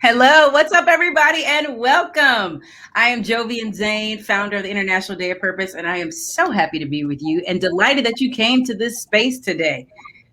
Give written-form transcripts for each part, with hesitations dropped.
Hello, what's up, everybody, and welcome. I am Jovian Zayne, founder of the International Day of Purpose, and I am so happy to be with you and delighted that you came to this space today.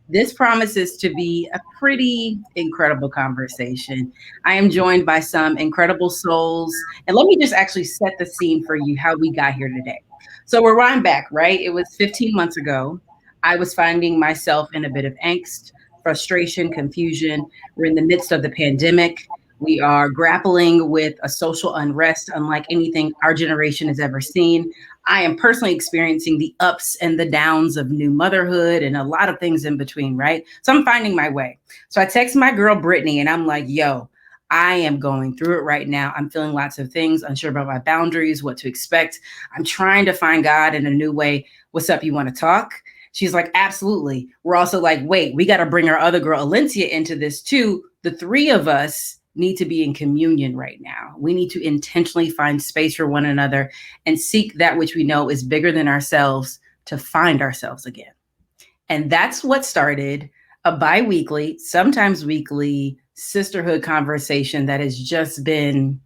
This promises to be a pretty incredible conversation. I am joined by some incredible souls, and let me just actually set the scene for you how we got here today. So we're right back, right? It was 15 months ago. I was finding myself in a bit of angst, frustration, confusion. We're in the midst of the pandemic. We are grappling with a social unrest unlike anything our generation has ever seen. I am personally experiencing the ups and the downs of new motherhood and a lot of things in between, right? So I'm finding my way. So I text my girl, Brittany, and I'm like, yo, I am going through it right now. I'm feeling lots of things, unsure about my boundaries, what to expect. I'm trying to find God in a new way. What's up? You want to talk? She's like, absolutely. We're also like, wait, we got to bring our other girl, Alencia, into this too. The three of us need to be in communion right now. We need to intentionally find space for one another and seek that which we know is bigger than ourselves to find ourselves again. And that's what started a bi-weekly, sometimes weekly sisterhood conversation that has just been,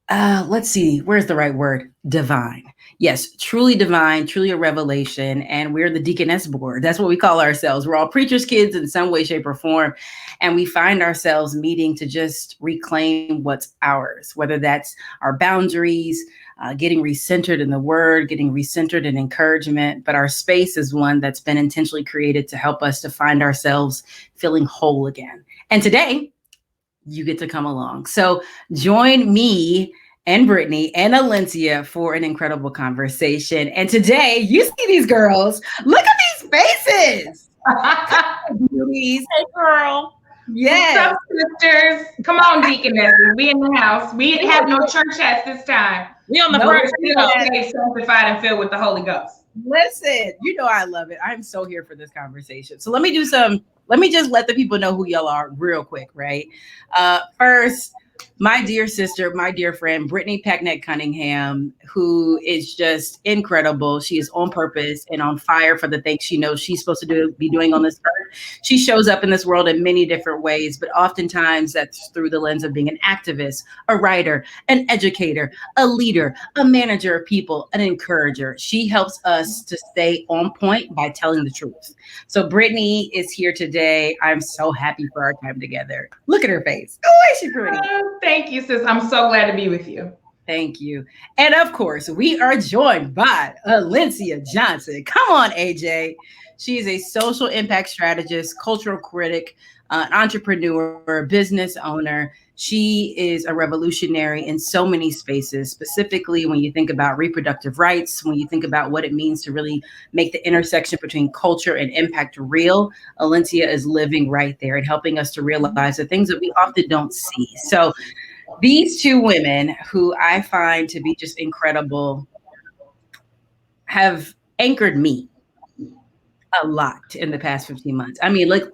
let's see, where's the right word? Divine. Yes, truly divine, truly a revelation. And we're the deaconess board. That's what we call ourselves. We're all preacher's kids in some way, shape, or form. And we find ourselves meeting to just reclaim what's ours, whether that's our boundaries, getting recentered in the word, getting recentered in encouragement. But our space is one that's been intentionally created to help us to find ourselves feeling whole again. And today, you get to come along. So join me and Brittany and Alencia for an incredible conversation. And today, you see these girls. Look at these faces. Hey, girl. Yes. What's up, sisters? Come on, deaconesses. We in the house. We didn't have no church hats this time. We on the We're first still saved, sanctified, and filled with the Holy Ghost. Listen, you know I love it. I'm so here for this conversation. So let me just let the people know who y'all are real quick, right? First, my dear sister, my dear friend, Brittany Packnett Cunningham, who is just incredible. She is on purpose and on fire for the things she knows she's supposed to be doing on this earth. She shows up in this world in many different ways, but oftentimes that's through the lens of being an activist, a writer, an educator, a leader, a manager of people, an encourager. She helps us to stay on point by telling the truth. So Brittany is here today. I'm so happy for our time together. Look at her face. Oh, is she pretty? Thank you, sis. I'm so glad to be with you. Thank you. And of course, we are joined by Alencia Johnson. Come on, AJ. She is a social impact strategist, cultural critic, an entrepreneur, business owner. She is a revolutionary in so many spaces, specifically when you think about reproductive rights, when you think about what it means to really make the intersection between culture and impact real. Alencia is living right there and helping us to realize the things that we often don't see. So these two women, who I find to be just incredible, have anchored me a lot in the past 15 months. I mean, look,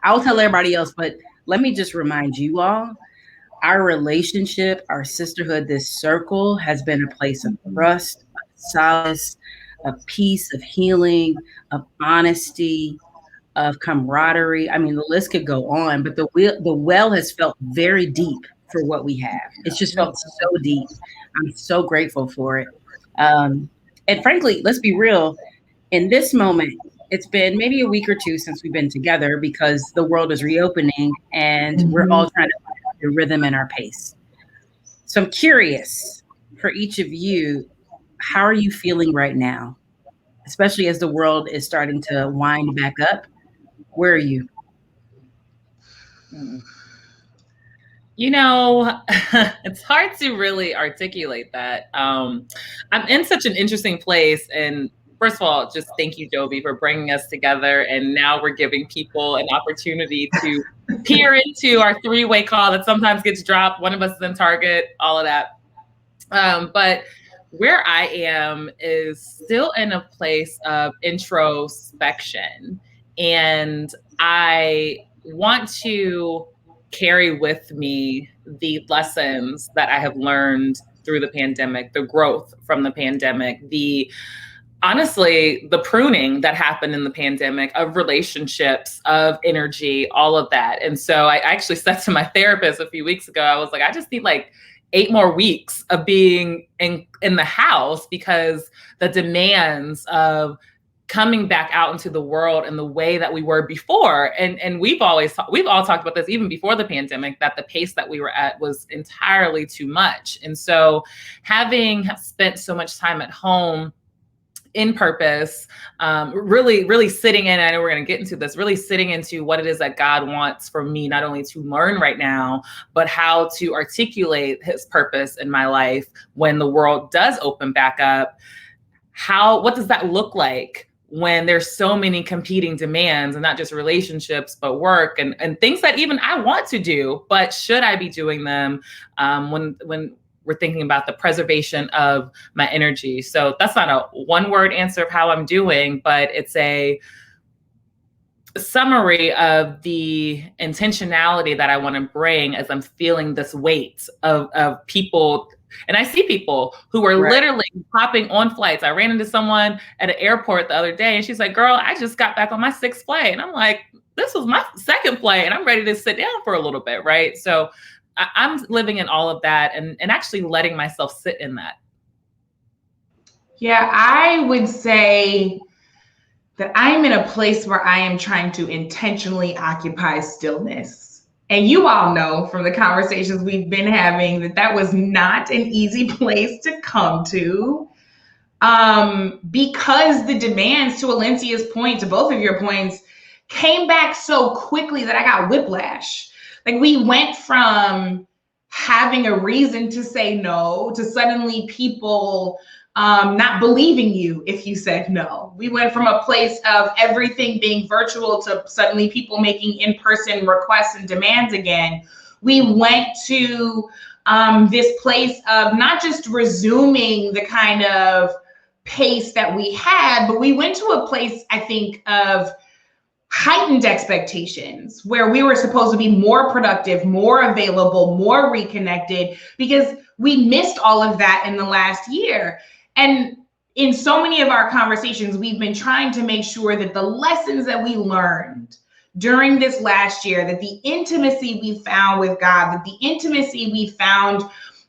I'll tell everybody else, but let me just remind you all, our relationship, our sisterhood, this circle has been a place of trust, of solace, of peace, of healing, of honesty, of camaraderie. I mean, the list could go on, but the well has felt very deep for what we have. It's just felt so deep. I'm so grateful for it. And frankly, let's be real, in this moment, it's been maybe a week or two since we've been together because the world is reopening and we're all trying to find the rhythm and our pace. So I'm curious for each of you, how are you feeling right now? Especially as the world is starting to wind back up. Where are you? You know, it's hard to really articulate that. I'm in such an interesting place. And first of all, just thank you, Jovi, for bringing us together. And now we're giving people an opportunity to peer into our three-way call that sometimes gets dropped. One of us is in Target, all of that. But where I am is still in a place of introspection. And I want to carry with me the lessons that I have learned through the pandemic, the growth from the pandemic, the honestly, the pruning that happened in the pandemic of relationships, of energy, all of that. And so I actually said to my therapist a few weeks ago, I was like, I just need like 8 more weeks of being in the house, because the demands of coming back out into the world in the way that we were before. And we've all talked about this even before the pandemic, that the pace that we were at was entirely too much. And so having spent so much time at home in purpose, really sitting in, I know we're going to get into this, really sitting into what it is that God wants for me, not only to learn right now, but how to articulate his purpose in my life when the world does open back up. What does that look like when there's so many competing demands, and not just relationships, but work and things that even I want to do, but should I be doing them when we're thinking about the preservation of my energy? So that's not a one-word answer of how I'm doing, but it's a summary of the intentionality that I want to bring as I'm feeling this weight of people. And I see people who are literally hopping on flights. I ran into someone at an airport the other day, and she's like, girl, I just got back on my 6th flight. And I'm like, this was my 2nd flight, and I'm ready to sit down for a little bit, right? So I'm living in all of that and actually letting myself sit in that. Yeah, I would say that I'm in a place where I am trying to intentionally occupy stillness. And you all know from the conversations we've been having that was not an easy place to come to, because the demands, to Alencia's point, to both of your points, came back so quickly that I got whiplash. Like, we went from having a reason to say no to suddenly people not believing you if you said no. We went from a place of everything being virtual to suddenly people making in-person requests and demands again. We went to this place of not just resuming the kind of pace that we had, but we went to a place, I think, of heightened expectations where we were supposed to be more productive, more available, more reconnected, because we missed all of that in the last year. And in so many of our conversations, we've been trying to make sure that the lessons that we learned during this last year, that the intimacy we found with God, that the intimacy we found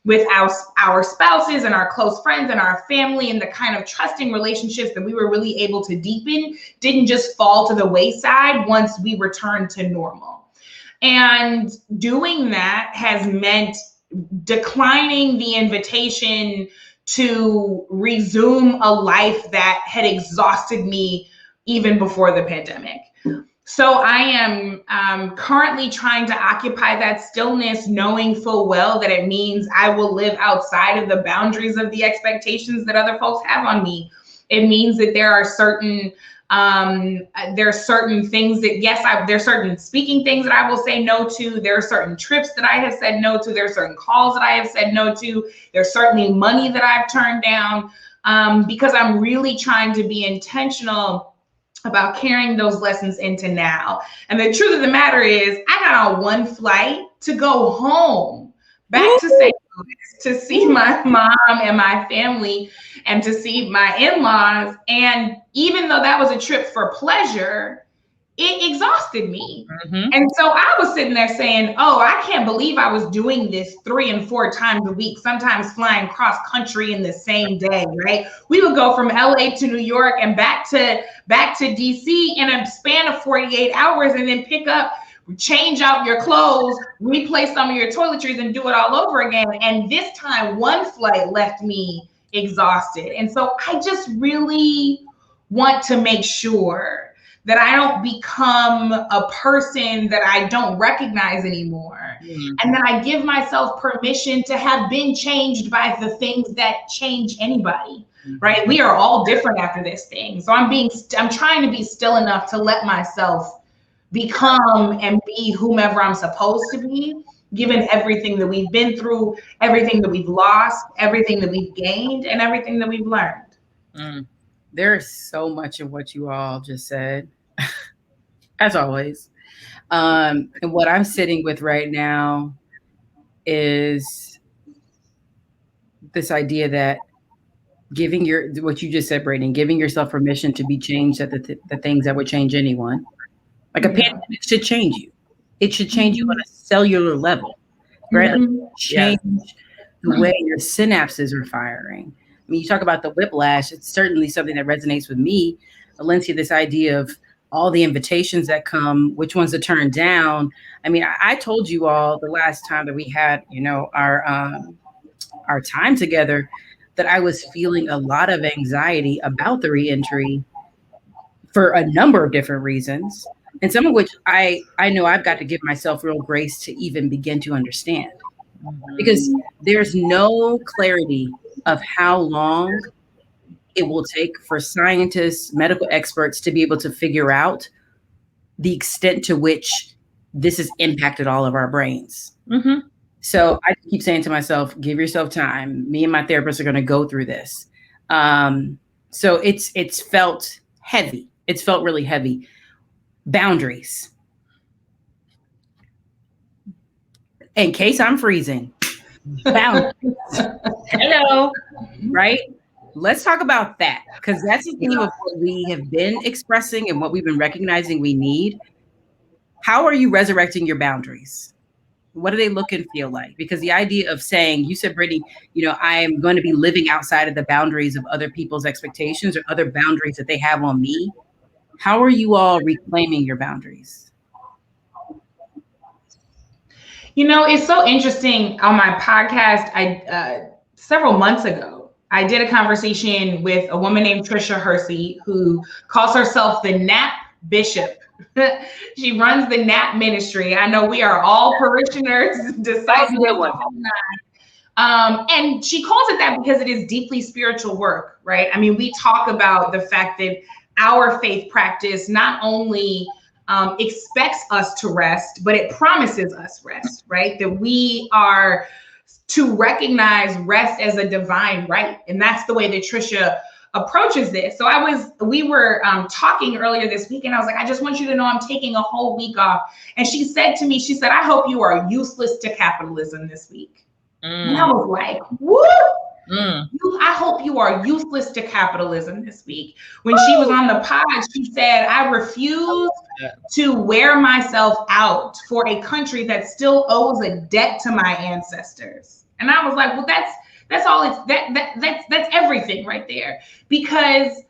with our spouses and our close friends and our family, and the kind of trusting relationships that we were really able to deepen didn't just fall to the wayside once we returned to normal. And doing that has meant declining the invitation to resume a life that had exhausted me even before the pandemic. So I am currently trying to occupy that stillness, knowing full well that it means I will live outside of the boundaries of the expectations that other folks have on me. It means that there are certain things that, yes, there's certain speaking things that I will say no to. There are certain trips that I have said no to. There are certain calls that I have said no to. There's certainly money that I've turned down, because I'm really trying to be intentional about carrying those lessons into now. And the truth of the matter is, I got on one flight to go home, back to St. Louis, to see my mom and my family and to see my in-laws. And even though that was a trip for pleasure, it exhausted me. Mm-hmm. And so I was sitting there saying, oh, I can't believe I was doing this 3 and 4 times a week, sometimes flying cross country in the same day, right? We would go from LA to New York and back to DC in a span of 48 hours, and then pick up, change out your clothes, replace some of your toiletries, and do it all over again. And this time, one flight left me exhausted. And so I just really want to make sure that I don't become a person that I don't recognize anymore. Mm-hmm. And that I give myself permission to have been changed by the things that change anybody, mm-hmm. right? We are all different after this thing. So I'm trying to be still enough to let myself become and be whomever I'm supposed to be, given everything that we've been through, everything that we've lost, everything that we've gained, and everything that we've learned. Mm. There's so much of what you all just said, as always. And what I'm sitting with right now is this idea that giving what you just said, Brittany, giving yourself permission to be changed at the things that would change anyone. Like a pandemic should change you. It should change you on a cellular level, right? Like change the way your synapses are firing. I mean, you talk about the whiplash. It's certainly something that resonates with me. Alencia, this idea of all the invitations that come, which ones to turn down. I mean, I told you all the last time that we had, our time together, that I was feeling a lot of anxiety about the reentry for a number of different reasons. And some of which I know I've got to give myself real grace to even begin to understand. Because there's no clarity of how long it will take for scientists, medical experts to be able to figure out the extent to which this has impacted all of our brains. So I keep saying to myself, give yourself time. Me and my therapist are going to go through this. So it's felt heavy. It's felt really heavy. Boundaries. In case I'm freezing. Boundaries. Hello. Right? Let's talk about that, because that's the theme of what we have been expressing and what we've been recognizing we need. How are you resurrecting your boundaries? What do they look and feel like? Because the idea of saying, you said, Brittany, I'm going to be living outside of the boundaries of other people's expectations or other boundaries that they have on me. How are you all reclaiming your boundaries? It's so interesting. On my podcast, several months ago, I did a conversation with a woman named Trisha Hersey, who calls herself the Nap Bishop. She runs the Nap Ministry. I know we are all parishioners, disciples. And she calls it that because it is deeply spiritual work, right? I mean, we talk about the fact that our faith practice not only expects us to rest, but it promises us rest, right? That we are to recognize rest as a divine right. And that's the way that Trisha approaches this. So we were talking earlier this week, and I was like, I just want you to know I'm taking a whole week off. And she said to me, I hope you are useless to capitalism this week. And I was like, woo! I hope you are useless to capitalism this week. When she was on the pod, she said, I refuse to wear myself out for a country that still owes a debt to my ancestors. And I was like, well, that's all that's everything right there. Because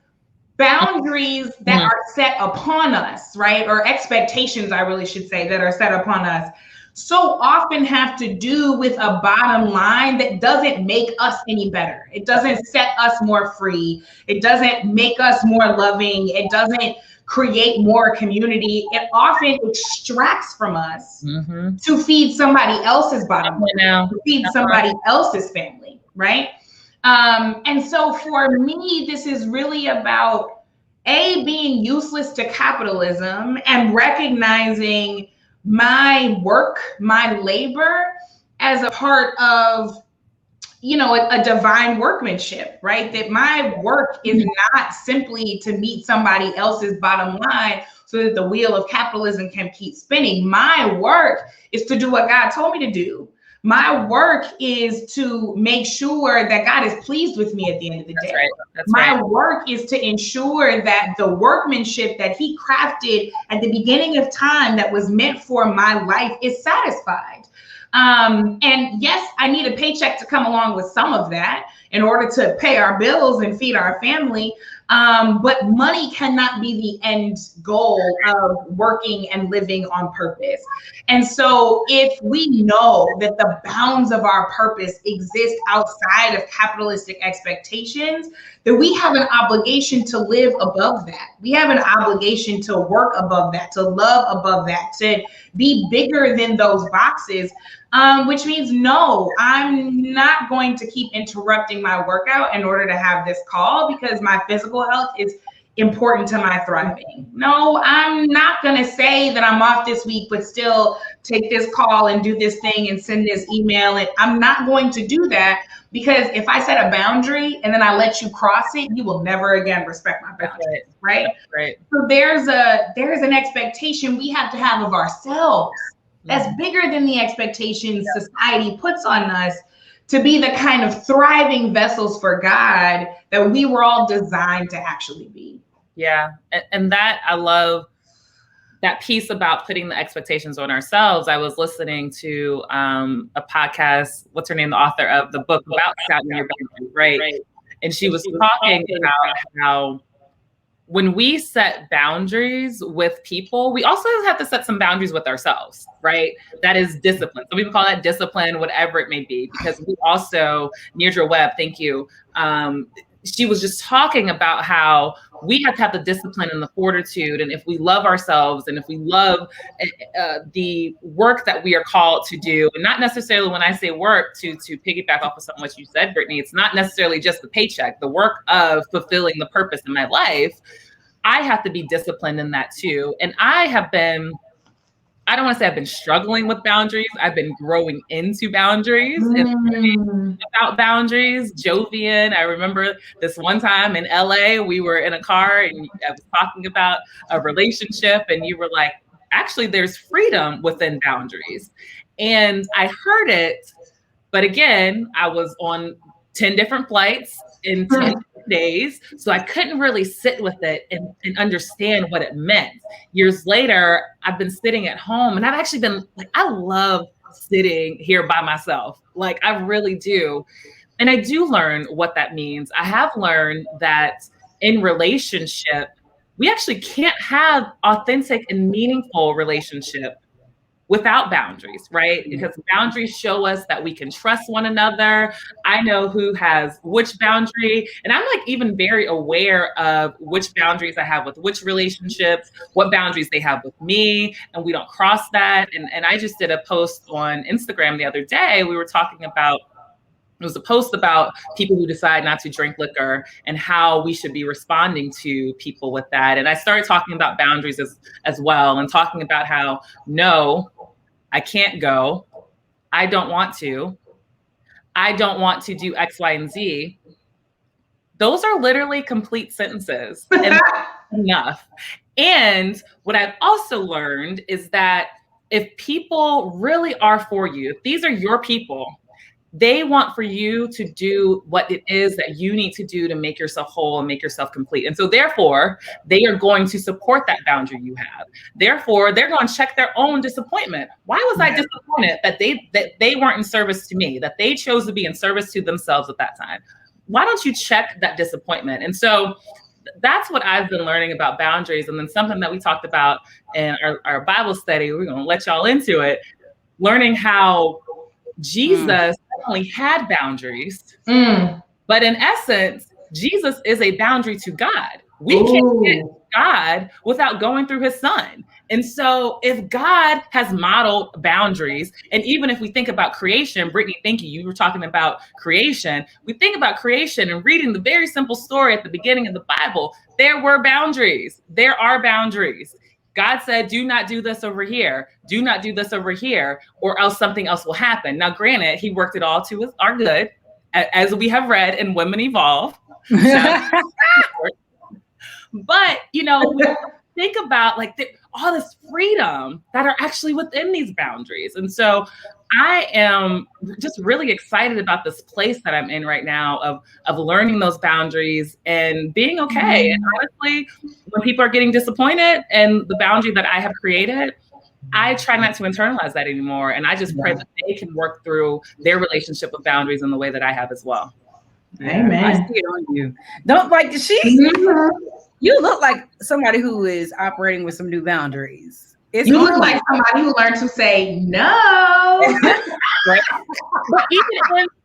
boundaries that are set upon us, right? Or expectations, I really should say, that are set upon us so often have to do with a bottom line that doesn't make us any better. It doesn't set us more free. It doesn't make us more loving. It doesn't create more community. It often extracts from us to feed somebody else's bottom line, to feed somebody else's family, right? And so for me, this is really about being useless to capitalism and recognizing my work, my labor as a part of, a divine workmanship, right? That my work is not simply to meet somebody else's bottom line so that the wheel of capitalism can keep spinning. My work is to do what God told me to do. My work is to make sure that God is pleased with me at the end of the day. My work is to ensure that the workmanship that He crafted at the beginning of time that was meant for my life is satisfied. And yes, I need a paycheck to come along with some of that in order to pay our bills and feed our family. But money cannot be the end goal of working and living on purpose. And so if we know that the bounds of our purpose exist outside of capitalistic expectations, then we have an obligation to live above that. We have an obligation to work above that, to love above that, to be bigger than those boxes. Which means, no, I'm not going to keep interrupting my workout in order to have this call because my physical health is important to my thriving. No, I'm not going to say that I'm off this week, but still take this call and do this thing and send this email. And I'm not going to do that because if I set a boundary and then I let you cross it, you will never again respect my boundaries, right? So there's an expectation we have to have of ourselves that's bigger than the expectations society puts on us to be the kind of thriving vessels for God that we were all designed to actually be. Yeah. And that, I love that piece about putting the expectations on ourselves. I was listening to a podcast, what's her name, the author of the book about setting your boundaries, right? And she was talking about how when we set boundaries with people, we also have to set some boundaries with ourselves, right? That is discipline. So we call that discipline, whatever it may be, because we also, Neirdre Webb, thank you. She was just talking about how we have to have the discipline and the fortitude. And if we love ourselves and if we love the work that we are called to do, and not necessarily when I say work, to piggyback off of something what you said, Brittany, it's not necessarily just the paycheck, the work of fulfilling the purpose in my life. I have to be disciplined in that too. And I don't want to say I've been struggling with boundaries. I've been growing into boundaries and about boundaries. Jovian, I remember this one time in LA, we were in a car and I was talking about a relationship and you were like, actually, there's freedom within boundaries. And I heard it, but again, I was on 10 different flights in 10 days. So I couldn't really sit with it and understand what it meant. Years later, I've been sitting at home and I've actually been like, I love sitting here by myself. Like I really do. And I do learn what that means. I have learned that in relationship, we actually can't have authentic and meaningful relationship without boundaries, right? Because boundaries show us that we can trust one another. I know who has which boundary, and I'm like even very aware of which boundaries I have with which relationships, what boundaries they have with me, and we don't cross that. And I just did a post on Instagram the other day. We were talking about, it was a post about people who decide not to drink liquor and how we should be responding to people with that. And I started talking about boundaries as well, and talking about how, no, I can't go. I don't want to. I don't want to do X, Y, and Z. Those are literally complete sentences. And enough. And what I've also learned is that if people really are for you, if these are your people, they want for you to do what it is that you need to do to make yourself whole and make yourself complete. And so therefore, they are going to support that boundary you have. Therefore, they're going to check their own disappointment. Why was I disappointed that they weren't in service to me, that they chose to be in service to themselves at that time? Why don't you check that disappointment? And so that's what I've been learning about boundaries. And then something that we talked about in our Bible study, we're going to let y'all into it, learning how Jesus not only had boundaries, but in essence, Jesus is a boundary to God. We can't get God without going through his son. And so if God has modeled boundaries, and even if we think about creation, Brittany, thank you. You were talking about creation. We think about creation and reading the very simple story at the beginning of the Bible. There were boundaries. There are boundaries. God said, do not do this over here. Do not do this over here, or else something else will happen. Now, granted, he worked it all to our good, as we have read in Women Evolve. But, you know, we think about like all this freedom that are actually within these boundaries. And so I am just really excited about this place that I'm in right now of learning those boundaries and being okay. And honestly, when people are getting disappointed and the boundary that I have created, I try not to internalize that anymore. And I just pray that they can work through their relationship with boundaries in the way that I have as well. Amen. I see it on you. Don't like you look like somebody who is operating with some new boundaries. You look like somebody who learned to say no. Right?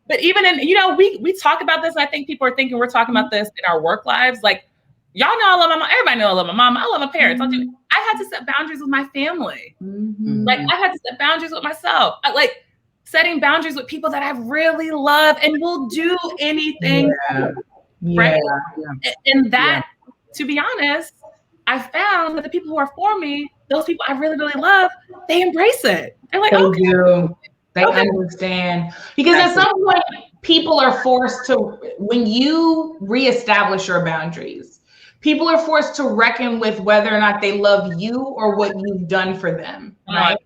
But even in, you know, we talk about this, and I think people are thinking we're talking about this in our work lives. Like, y'all know I love my mom. Everybody know I love my mom. I love my parents. I had to set boundaries with my family. Like, I had to set boundaries with myself. Like, setting boundaries with people that I really love and will do anything. Right? And that, to be honest, I found that the people who are for me, those people I really, really love, they embrace it. They're like, They understand. Because at some point, people are forced to, when you reestablish your boundaries, people are forced to reckon with whether or not they love you or what you've done for them, right?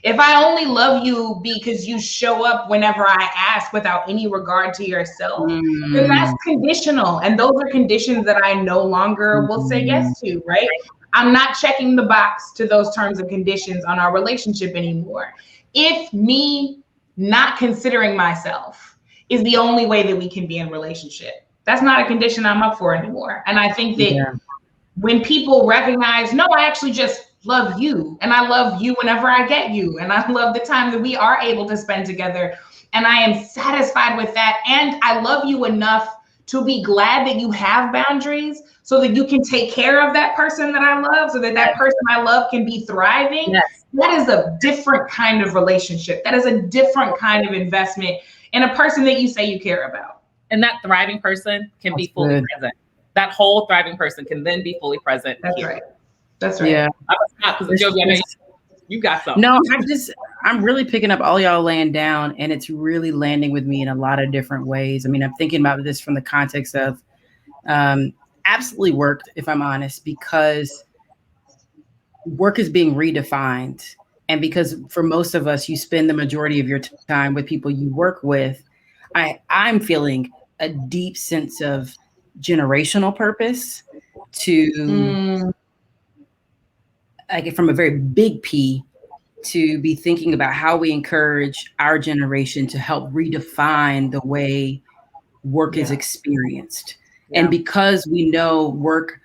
If I only love you because you show up whenever I ask without any regard to yourself, then that's conditional. And those are conditions that I no longer will say yes to, right? I'm not checking the box to those terms and conditions on our relationship anymore. If me not considering myself is the only way that we can be in a relationship, that's not a condition I'm up for anymore. And I think that when people recognize, no, I actually just love you, and I love you whenever I get you, and I love the time that we are able to spend together, and I am satisfied with that, and I love you enough to be glad that you have boundaries so that you can take care of that person that I love, so that that person I love can be thriving. Yes. That is a different kind of relationship. That is a different kind of investment in a person that you say you care about. And that thriving person can be fully present. That whole thriving person can then be fully present. That's right. That's right. Yeah. I was not, because Jovi, I know you got something. No, I'm really picking up all y'all laying down, and it's really landing with me in a lot of different ways. I mean, I'm thinking about this from the context of absolutely work, if I'm honest, because work is being redefined. And because for most of us, you spend the majority of your time with people you work with, I'm feeling a deep sense of generational purpose to like from a very big P to be thinking about how we encourage our generation to help redefine the way work is experienced. And because we know work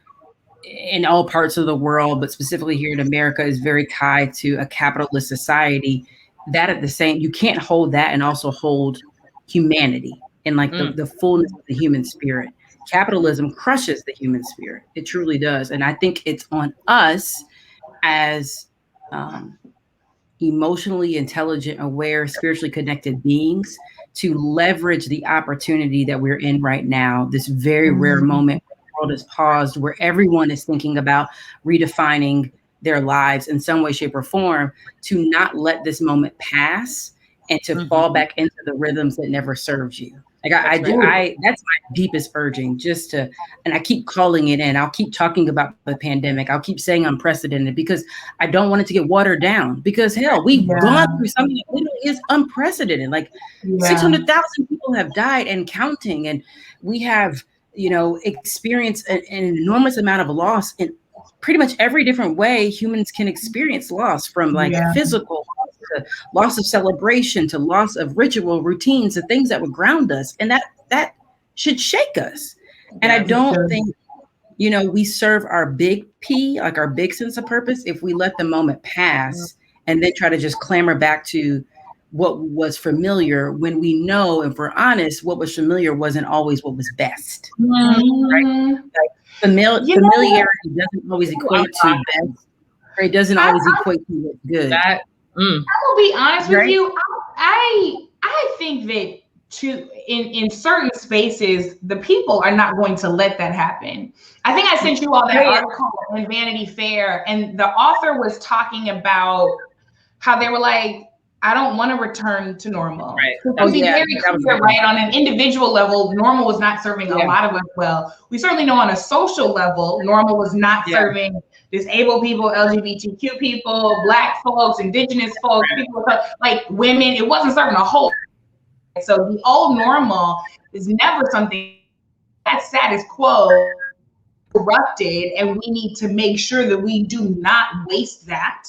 in all parts of the world, but specifically here in America, is very tied to a capitalist society, that at the same, you can't hold that and also hold humanity and like the fullness of the human spirit. Capitalism crushes the human spirit. It truly does. And I think it's on us as emotionally intelligent, aware, spiritually connected beings to leverage the opportunity that we're in right now, this very rare moment where the world is paused, where everyone is thinking about redefining their lives in some way, shape, or form, to not let this moment pass and to fall back into the rhythms that never served you. Like that's my deepest urging, just to, and I keep calling it in. I'll keep talking about the pandemic. I'll keep saying unprecedented because I don't want it to get watered down, because hell, we've gone through something that literally is unprecedented. Like 600,000 people have died and counting. And we have, experienced an enormous amount of loss in pretty much every different way humans can experience loss, from like physical loss to loss of celebration to loss of ritual routines, to things that would ground us. And that should shake us. And I don't think, we serve our big P, like our big sense of purpose, if we let the moment pass and then try to just clamor back to what was familiar, when we know, if we're honest, what was familiar wasn't always what was best. Right? Like, familiarity doesn't always equate to best. Or it doesn't always equate to what's good. I will be honest with you. I think that in certain spaces, the people are not going to let that happen. I think I sent you all that article in Vanity Fair, and the author was talking about how they were like, I don't want to return to normal. Right. Very clear, right? On an individual level, normal was not serving a lot of us well. We certainly know on a social level, normal was not serving disabled people, LGBTQ people, Black folks, Indigenous folks, people like women. It wasn't serving a whole. So the old normal is never something. That status quo corrupted, and we need to make sure that we do not waste that.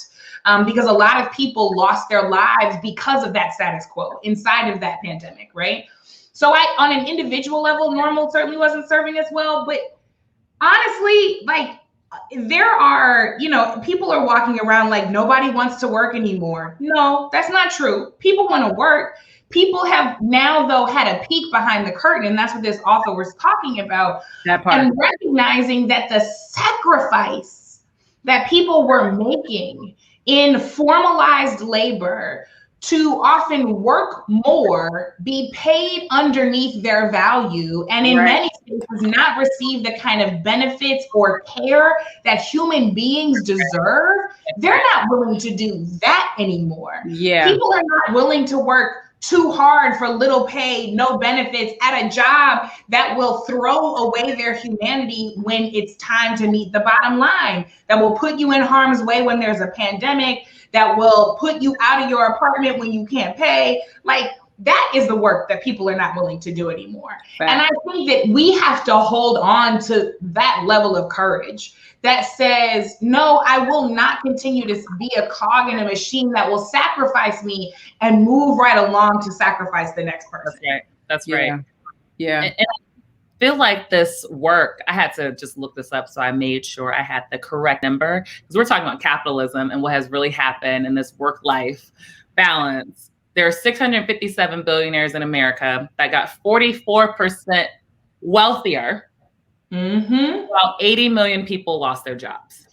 Because a lot of people lost their lives because of that status quo inside of that pandemic, right? So on an individual level, normal certainly wasn't serving us well, but honestly, like there are, people are walking around like nobody wants to work anymore. No, that's not true. People want to work. People have now, though, had a peek behind the curtain, and that's what this author was talking about. That part. And recognizing that the sacrifice that people were making in formalized labor to often work more, be paid underneath their value, and in many cases not receive the kind of benefits or care that human beings deserve, they're not willing to do that anymore. People are not willing to work too hard for little pay, no benefits at a job that will throw away their humanity when it's time to meet the bottom line, that will put you in harm's way when there's a pandemic, that will put you out of your apartment when you can't pay. Like, that is the work that people are not willing to do anymore. Right. And I think that we have to hold on to that level of courage that says, no, I will not continue to be a cog in a machine that will sacrifice me and move right along to sacrifice the next person. That's right. Yeah. And I feel like this work, I had to just look this up, so I made sure I had the correct number, because we're talking about capitalism and what has really happened in this work-life balance. There are 657 billionaires in America that got 44% wealthier, while 80 million people lost their jobs.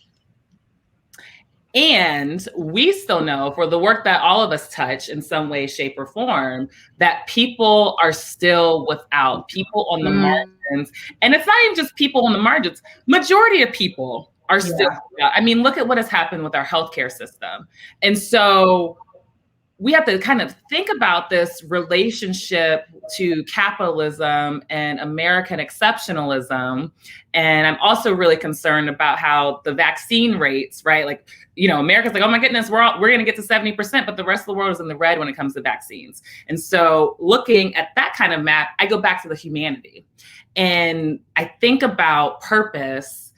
And we still know, for the work that all of us touch in some way, shape, or form, that people are still without, people on the margins. And it's not even just people on the margins. Majority of people are still without. I mean, look at what has happened with our healthcare system. And so we have to kind of think about this relationship to capitalism and American exceptionalism. And I'm also really concerned about how the vaccine rates, right? Like, you know, America's like, oh my goodness, we're going to get to 70%, but the rest of the world is in the red when it comes to vaccines. And so looking at that kind of map, I go back to the humanity. And I think about purpose.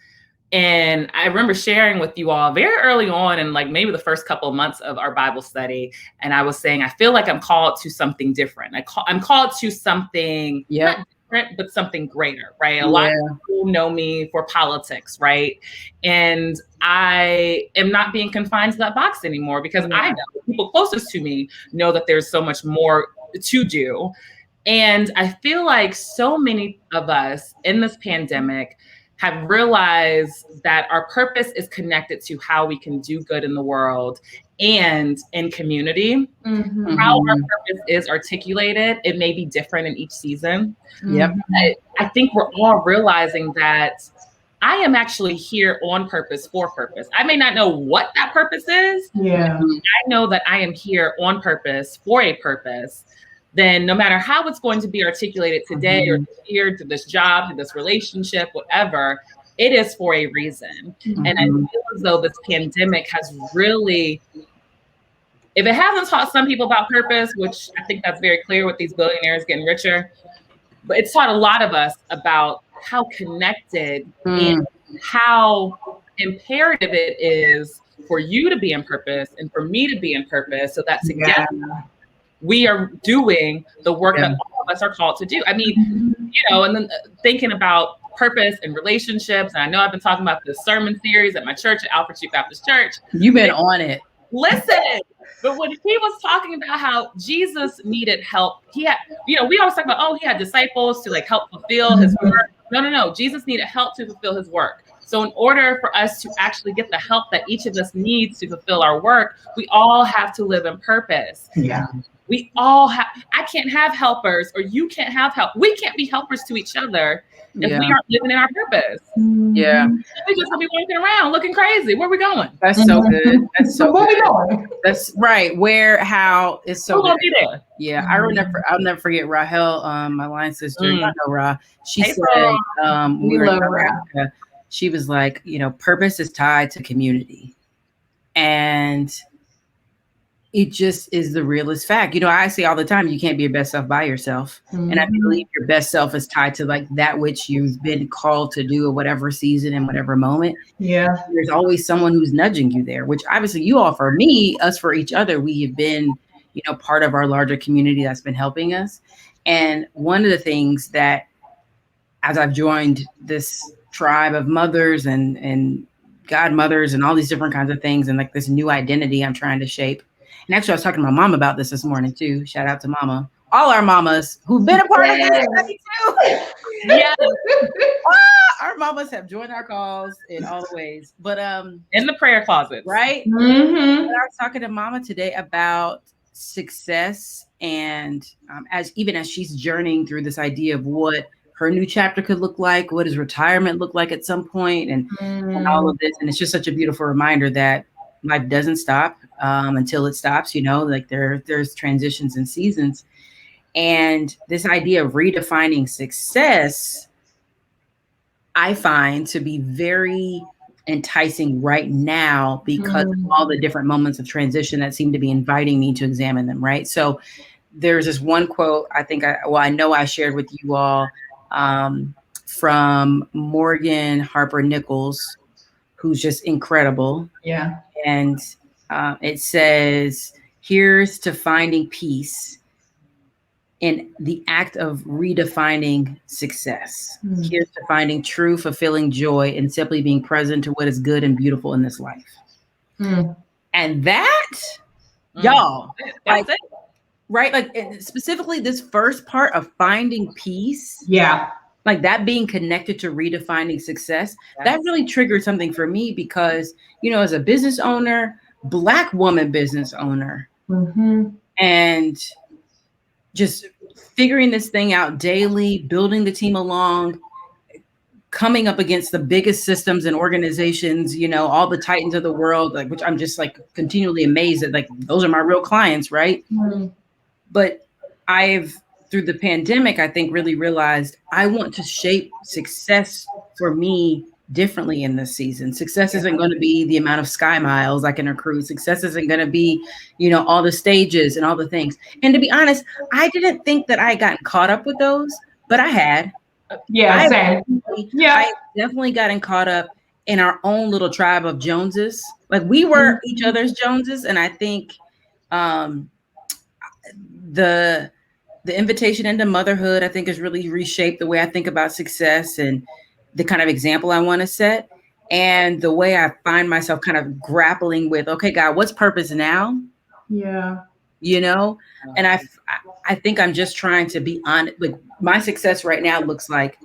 And I remember sharing with you all very early on, in like maybe the first couple of months of our Bible study. And I was saying, I feel like I'm called to something different. I'm called to something not different, but something greater, right? A lot of people know me for politics, right? And I am not being confined to that box anymore, because I know people closest to me know that there's so much more to do. And I feel like so many of us in this pandemic have realized that our purpose is connected to how we can do good in the world and in community. How our purpose is articulated, it may be different in each season. I think we're all realizing that I am actually here on purpose, for purpose. I may not know what that purpose is. I know that I am here on purpose, for a purpose. Then no matter how it's going to be articulated today or here, to this job, to this relationship, whatever, it is for a reason. And I feel as though this pandemic has really, if it hasn't taught some people about purpose, which I think that's very clear with these billionaires getting richer, but it's taught a lot of us about how connected and how imperative it is for you to be in purpose and for me to be in purpose, so that together we are doing the work that all of us are called to do. I mean, you know, and then thinking about purpose and relationships. And I know I've been talking about this sermon series at my church, at Alfred Street Baptist Church. You've been on it. Listen, but when he was talking about how Jesus needed help, he had, you know, we always talk about, oh, he had disciples to like help fulfill his work. No. Jesus needed help to fulfill his work. So in order for us to actually get the help that each of us needs to fulfill our work, we all have to live in purpose. We all have, I can't have helpers, or you can't have help. We can't be helpers to each other if we aren't living in our purpose. We just gonna be walking around looking crazy. Where are we going? That's so good. That's so where good. we going? That's right. Where, how, it's so Who's gonna be there? Yeah, I'll never forget Rahel, my line sister. I know Ra. She said, when we were in Africa, she was like, you know, purpose is tied to community. And it just is the realest fact. You know, I say all the time, you can't be your best self by yourself. And I believe your best self is tied to like that which you've been called to do at whatever season and whatever moment. There's always someone who's nudging you there, which obviously you all for me, us for each other. We have been, you know, part of our larger community that's been helping us. And one of the things that, as I've joined this tribe of mothers and godmothers and all these different kinds of things, and like this new identity I'm trying to shape. And actually, I was talking to my mom about this morning too. Shout out to Mama. All our mamas who've been a part of this study too. Our mamas have joined our calls in all the ways. But in the prayer closet, right? I was talking to Mama today about success, and as she's journeying through this idea of what her new chapter could look like, what does retirement look like at some point, and all of this. And it's just such a beautiful reminder that life doesn't stop until it stops, like there's transitions and seasons. And this idea of redefining success, I find to be very enticing right now because of all the different moments of transition that seem to be inviting me to examine them, right? So there's this one quote I know I shared with you all from Morgan Harper Nichols, who's just incredible. Yeah. And it says, here's to finding peace in the act of redefining success. Here's to finding true, fulfilling joy and simply being present to what is good and beautiful in this life. And that, y'all, that's it. Right? Like specifically this first part of finding peace. Yeah. Like that being connected to redefining success, that really triggered something for me because, as a business owner, Black woman business owner, and just figuring this thing out daily, building the team along, coming up against the biggest systems and organizations, all the titans of the world, like, which I'm just like continually amazed at, like, those are my real clients, right? But through the pandemic, I think really realized I want to shape success for me differently in this season. Success isn't going to be the amount of sky miles I can accrue. Success isn't going to be, all the stages and all the things. And to be honest, I didn't think that I had gotten caught up with those, but I had. Yeah, same. I definitely gotten caught up in our own little tribe of Joneses. Like we were each other's Joneses. And I think the invitation into motherhood, I think, has really reshaped the way I think about success and the kind of example I want to set, and the way I find myself kind of grappling with, okay, God, what's purpose now? Yeah. And I think I'm just trying to be honest. Like my success right now looks like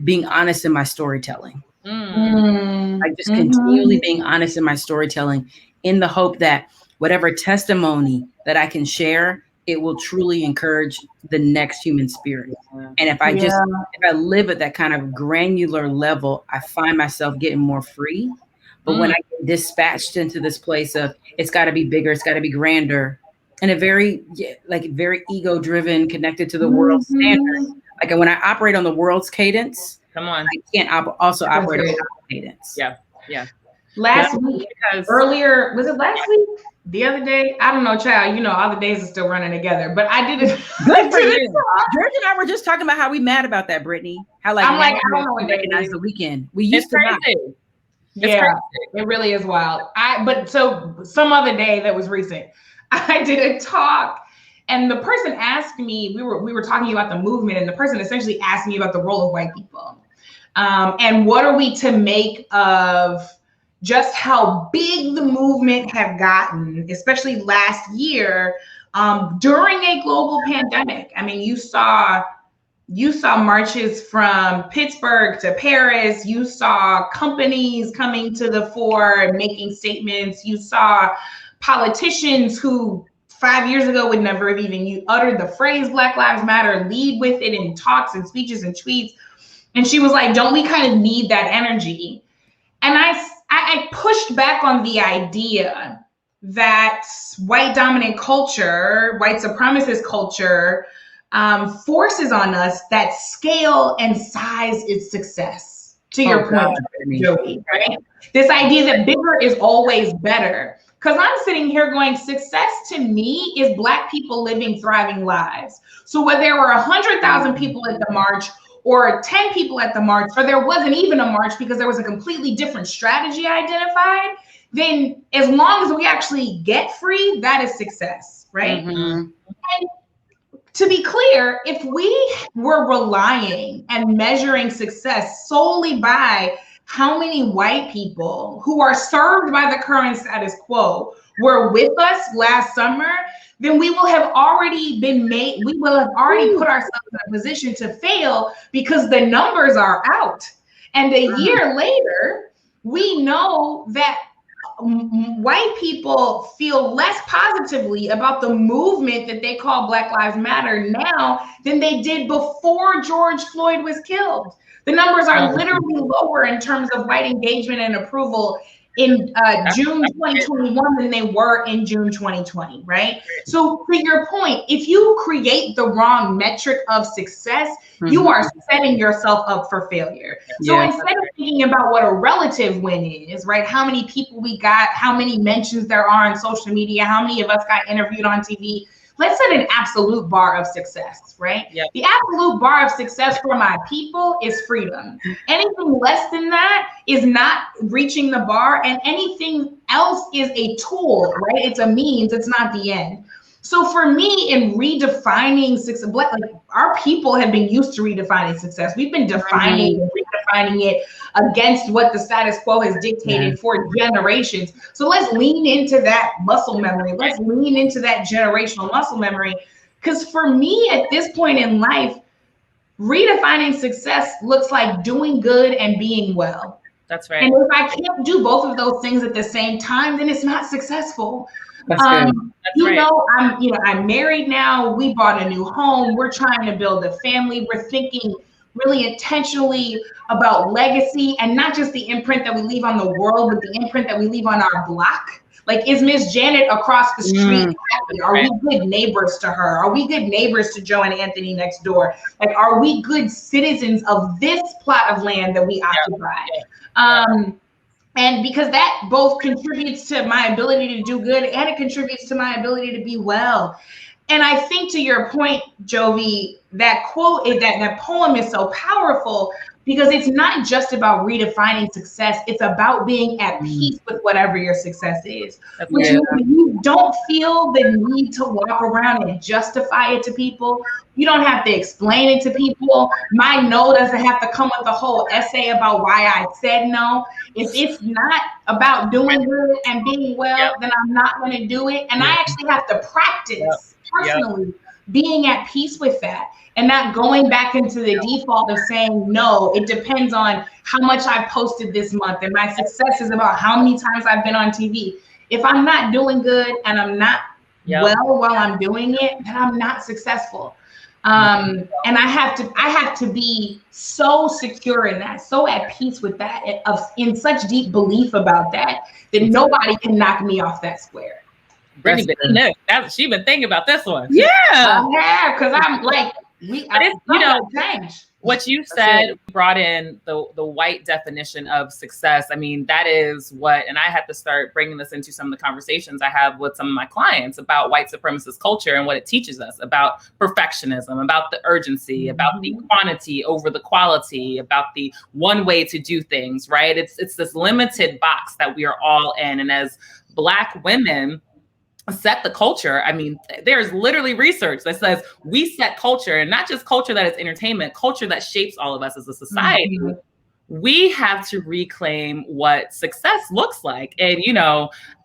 being honest in my storytelling. Like just continually being honest in my storytelling in the hope that whatever testimony that I can share, it will truly encourage the next human spirit. And if I live at that kind of granular level, I find myself getting more free. But when I get dispatched into this place of it's got to be bigger, it's got to be grander, and a very ego driven, connected to the world standard. Like when I operate on the world's cadence, I can't also operate on the cadence. Yeah. Last week, earlier, was it last week? The other day, I don't know, child, all the days are still running together, but I did it. Good for you. George and I were just talking about how we mad about that, Brittany. How like, I don't know what recognize the weekend. We used to not. Yeah, it really is wild. But so some other day that was recent, I did a talk and the person asked me, we were talking about the movement, and the person essentially asked me about the role of white people. And what are we to make of just how big the movement have gotten, especially last year, during a global pandemic. I mean, you saw marches from Pittsburgh to Paris. You saw companies coming to the fore and making statements. You saw politicians who 5 years ago would never have even uttered the phrase Black Lives Matter, lead with it in talks and speeches and tweets. And she was like, don't we kind of need that energy? And I pushed back on the idea that white dominant culture, white supremacist culture, forces on us that scale and size is success. To your point, Joey, right? This idea that bigger is always better. Because I'm sitting here going, success to me is Black people living thriving lives. So whether there were 100,000 people at the march or 10 people at the march, or there wasn't even a march because there was a completely different strategy identified, then as long as we actually get free, that is success, right? And to be clear, if we were relying and measuring success solely by how many white people who are served by the current status quo were with us last summer, then we will have already put ourselves in a position to fail because the numbers are out. And a year later, we know that white people feel less positively about the movement that they call Black Lives Matter now than they did before George Floyd was killed. The numbers are literally lower in terms of white engagement and approval in June 2021 than they were in June 2020, right? So to your point, if you create the wrong metric of success, you are setting yourself up for failure. So instead of thinking about what a relative win is, right? How many people we got, how many mentions there are on social media, how many of us got interviewed on TV, let's set an absolute bar of success, right? Yep. The absolute bar of success for my people is freedom. Anything less than that is not reaching the bar, and anything else is a tool, right? It's a means, it's not the end. So for me, in redefining success, like our people have been used to redefining success. We've been defining and redefining it against what the status quo has dictated for generations. So let's lean into that muscle memory. Let's lean into that generational muscle memory. Because for me, at this point in life, redefining success looks like doing good and being well. That's right. And if I can't do both of those things at the same time, then it's not successful. I'm married now. We bought a new home. We're trying to build a family. We're thinking really intentionally about legacy, and not just the imprint that we leave on the world, but the imprint that we leave on our block. Like, is Miss Janet across the street happy? Are we good neighbors to her? Are we good neighbors to Joe and Anthony next door? Like, are we good citizens of this plot of land that we occupy? And because that both contributes to my ability to do good, and it contributes to my ability to be well. And I think, to your point, Jovi, that quote, that poem is so powerful, because it's not just about redefining success. It's about being at peace with whatever your success is. Which means you don't feel the need to walk around and justify it to people. You don't have to explain it to people. My no doesn't have to come with a whole essay about why I said no. If it's not about doing good and being well, then I'm not going to do it. And I actually have to practice personally being at peace with that, and not going back into the default of saying, no, it depends on how much I posted this month, and my success is about how many times I've been on TV. If I'm not doing good and I'm not well while I'm doing it, then I'm not successful. And I have to be so secure in that, so at peace with that, in such deep belief about that nobody can knock me off that square. Brittany, she's been thinking about this one. Yeah, because I'm like, what you said brought in the white definition of success. I mean, that is what, and I have to start bringing this into some of the conversations I have with some of my clients about white supremacist culture and what it teaches us about perfectionism, about the urgency, about the quantity over the quality, about the one way to do things, right? It's this limited box that we are all in. And as Black women, set the culture. I mean, there's literally research that says we set culture, and not just culture that is entertainment, culture that shapes all of us as a society. We have to reclaim what success looks like. And,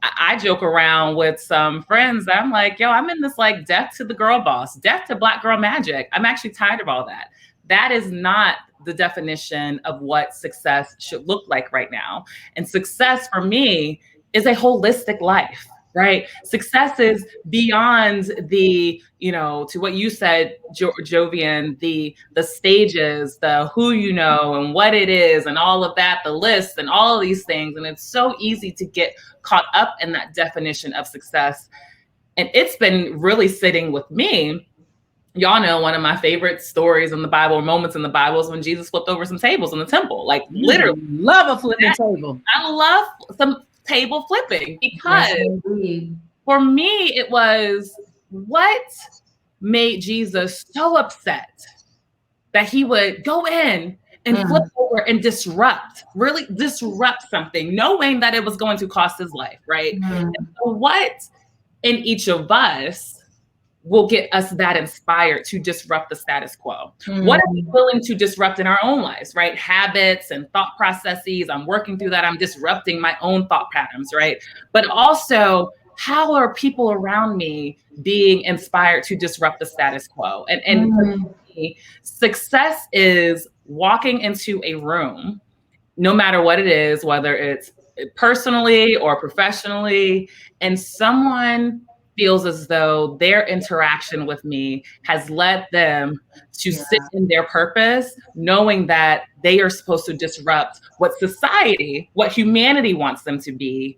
I joke around with some friends. I'm like, I'm in this like death to the girl boss, death to Black girl magic. I'm actually tired of all that. That is not the definition of what success should look like right now. And success for me is a holistic life. Right. Success is beyond the, to what you said, Jovian, the stages, the who and what it is and all of that, the lists and all of these things. And it's so easy to get caught up in that definition of success. And it's been really sitting with me. Y'all know one of my favorite stories in the Bible, or moments in the Bible, is when Jesus flipped over some tables in the temple. Like, literally. Love a flipping table. I love some table flipping, because for me, it was what made Jesus so upset that he would go in and flip over and really disrupt something, knowing that it was going to cost his life, right? And so what in each of us will get us that inspired to disrupt the status quo? What are we willing to disrupt in our own lives, right? Habits and thought processes. I'm working through that. I'm disrupting my own thought patterns, right? But also, how are people around me being inspired to disrupt the status quo? And for me, success is walking into a room, no matter what it is, whether it's personally or professionally, and someone feels as though their interaction with me has led them to sit in their purpose, knowing that they are supposed to disrupt what society, what humanity wants them to be,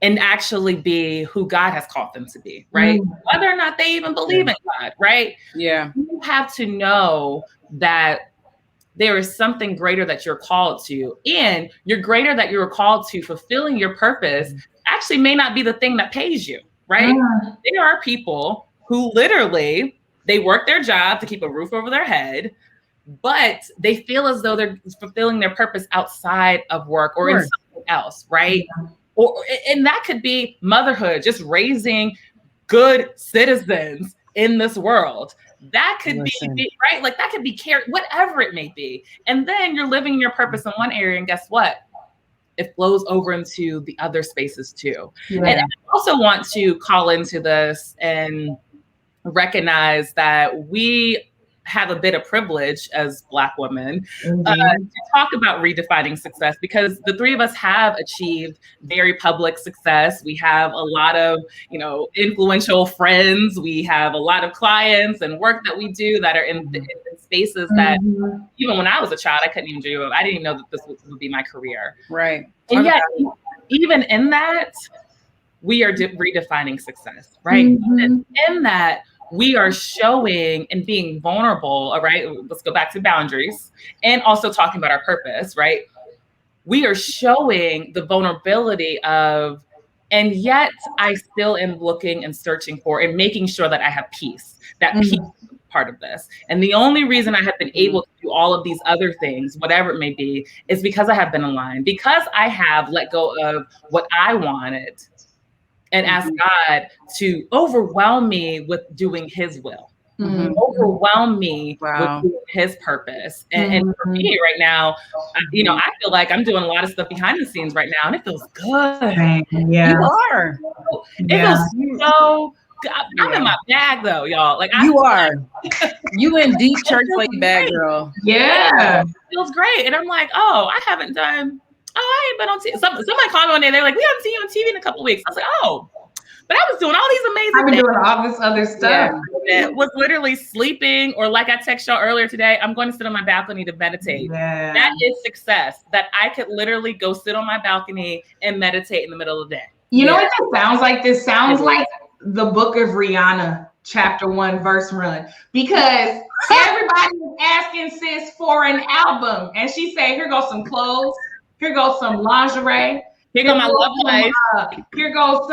and actually be who God has called them to be, right? Whether or not they even believe in God, right? Yeah. You have to know that there is something greater that you're called to, and you're greater that you're called to fulfilling your purpose actually may not be the thing that pays you, right? There are people who literally, they work their job to keep a roof over their head, but they feel as though they're fulfilling their purpose outside of work or in something else, right? And that could be motherhood, just raising good citizens in this world. That could be, right? Like that could be whatever it may be. And then you're living your purpose in one area, and guess what? It flows over into the other spaces too. And I also want to call into this and recognize that we have a bit of privilege as Black women to talk about redefining success, because the three of us have achieved very public success. We have a lot of, influential friends. We have a lot of clients and work that we do that are in spaces that even when I was a child, I couldn't even dream of. I didn't even know that this would be my career. Right. And yet, even in that, we are redefining success, right? And in that, we are showing and being vulnerable, all right? Let's go back to boundaries and also talking about our purpose, right? We are showing the vulnerability of, and yet I still am looking and searching for and making sure that I have peace, that peace is part of this. And the only reason I have been able to do all of these other things, whatever it may be, is because I have been aligned, because I have let go of what I wanted and ask God to overwhelm me with doing his will, overwhelm me with doing his purpose. And for me right now, I feel like I'm doing a lot of stuff behind the scenes right now, and it feels good. You are. It feels so good. I'm in my bag though, y'all. Like you are. You in deep church lady bag, girl. Yeah. It feels great. And I'm like, I haven't done I ain't been on TV. Somebody called me one day. They're like, we haven't seen you on TV in a couple of weeks. I was like, but I was doing all these amazing I've been things. doing all this other stuff. It was literally sleeping, or like I texted y'all earlier today, I'm going to sit on my balcony to meditate. That is success, that I could literally go sit on my balcony and meditate in the middle of the day. You know what that sounds like? This sounds like the book of Rihanna, chapter 1, verse 1. Because everybody was asking sis for an album. And she said, here goes some clothes. Here goes some lingerie. Here goes my love life. Here goes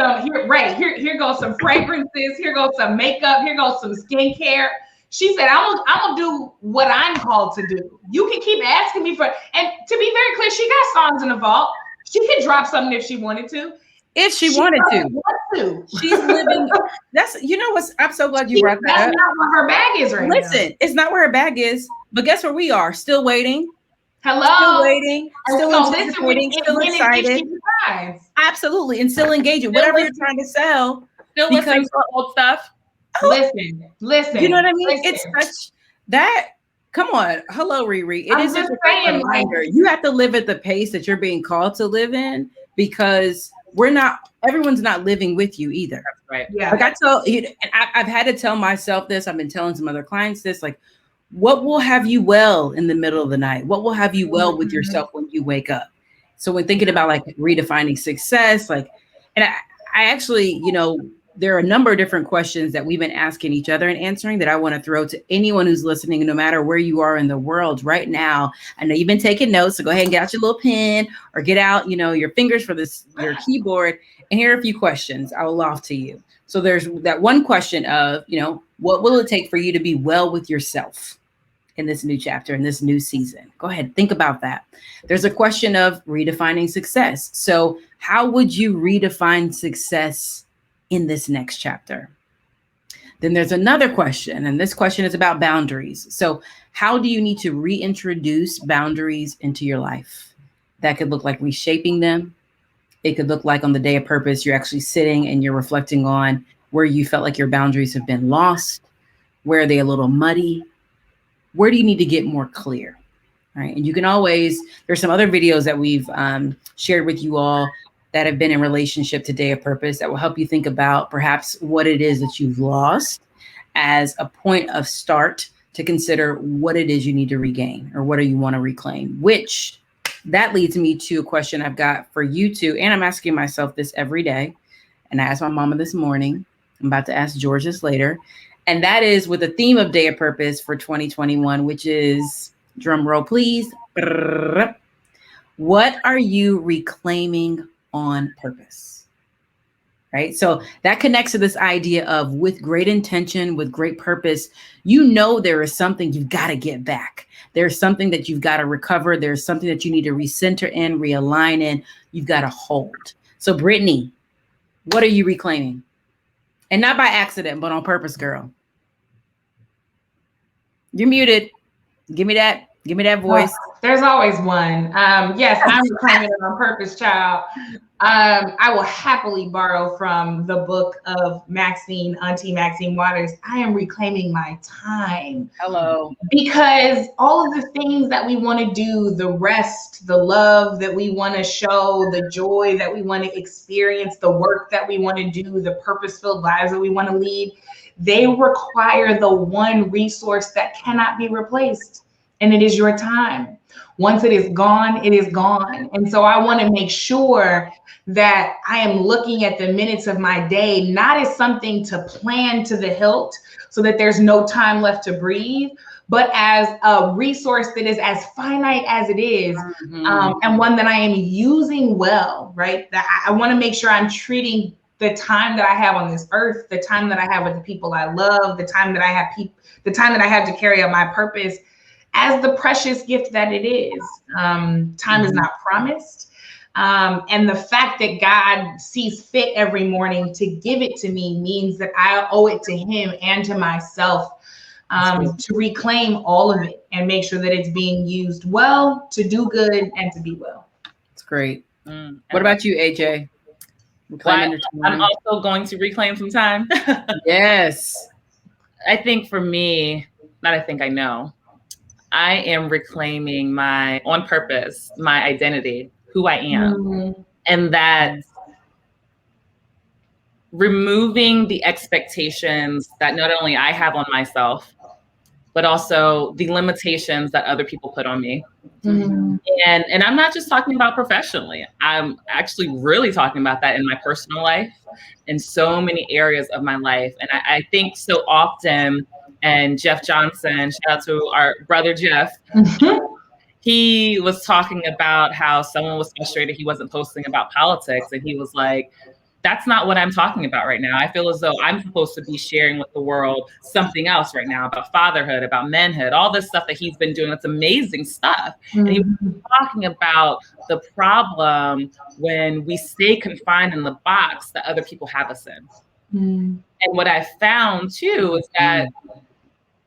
some fragrances. Here goes some makeup. Here goes some skincare. She said, I'm gonna do what I'm called to do. You can keep asking me for, and to be very clear, she got songs in the vault. She could drop something if she wanted to. If she wanted to. She's living. I'm so glad you brought that up. That's not where her bag is right now. Listen, it's not where her bag is, but guess where we are? Still waiting. Hello. Still waiting. Still anticipating. Still excited. Absolutely. And still engaging. Whatever you're trying to sell. Still listening to old stuff. Listen. You know what I mean? It's such that. Come on. Hello, Riri. It is just a reminder. You have to live at the pace that you're being called to live in, because everyone's not living with you either. That's right. Yeah. Like I tell you, I've had to tell myself this. I've been telling some other clients this, like, what will have you well in the middle of the night? What will have you well with yourself when you wake up? So when thinking about like redefining success, and I actually, there are a number of different questions that we've been asking each other and answering that I want to throw to anyone who's listening, no matter where you are in the world right now. I know you've been taking notes, so go ahead and get out your little pen or get out, your fingers for your keyboard, and here are a few questions I will loft to you. So there's that one question of, what will it take for you to be well with yourself in this new chapter, in this new season? Go ahead, think about that. There's a question of redefining success. So how would you redefine success in this next chapter? Then there's another question, and this question is about boundaries. So how do you need to reintroduce boundaries into your life? That could look like reshaping them. It could look like on the day of purpose, you're actually sitting and you're reflecting on where you felt like your boundaries have been lost. Where are they a little muddy? Where do you need to get more clear? Right. And you can always, there's some other videos that we've shared with you all that have been in relationship to Day of Purpose that will help you think about perhaps what it is that you've lost as a point of start to consider what it is you need to regain or what do you want to reclaim, which that leads me to a question I've got for you two. And I'm asking myself this every day. And I asked my mama this morning. I'm about to ask George this later. And that is with the theme of Day of Purpose for 2021, which is, drum roll, please. What are you reclaiming on purpose? Right? So that connects to this idea of with great intention, with great purpose, you know, there is something you've got to get back. There's something that you've got to recover. There's something that you need to recenter in, realign in, you've got to hold. So Brittany, what are you reclaiming? And not by accident, but on purpose, girl. You're muted. Give me that voice. There's always one. Yes, I'm reclaiming it on purpose, child. I will happily borrow from the book of Auntie Maxine Waters. I am reclaiming my time. Hello. Because all of the things that we want to do, the rest, the love that we want to show, the joy that we want to experience, the work that we want to do, the purpose-filled lives that we want to lead, they require the one resource that cannot be replaced. And it is your time. Once it is gone, it is gone. And so I want to make sure that I am looking at the minutes of my day, not as something to plan to the hilt so that there's no time left to breathe, but as a resource that is as finite as it is, and one that I am using well, right? That I want to make sure I'm treating the time that I have on this earth, the time that I have with the people I love, the time that I have to carry out my purpose as the precious gift that it is. Time is not promised. And the fact that God sees fit every morning to give it to me means that I owe it to him and to myself to reclaim all of it and make sure that it's being used well, to do good and to be well. That's great. What about you, AJ? Well, I'm also going to reclaim some time. Yes. I think for me, I know, I am reclaiming on purpose, my identity, who I am. And that removing the expectations that not only I have on myself, but also the limitations that other people put on me. And I'm not just talking about professionally. I'm actually really talking about that in my personal life, in so many areas of my life. And I think so often, and Jeff Johnson, shout out to our brother Jeff, he was talking about how someone was frustrated he wasn't posting about politics. And he was like, that's not what I'm talking about right now. I feel as though I'm supposed to be sharing with the world something else right now about fatherhood, about manhood, all this stuff that he's been doing. That's amazing stuff. And he was talking about the problem when we stay confined in the box that other people have us in. And what I found too is that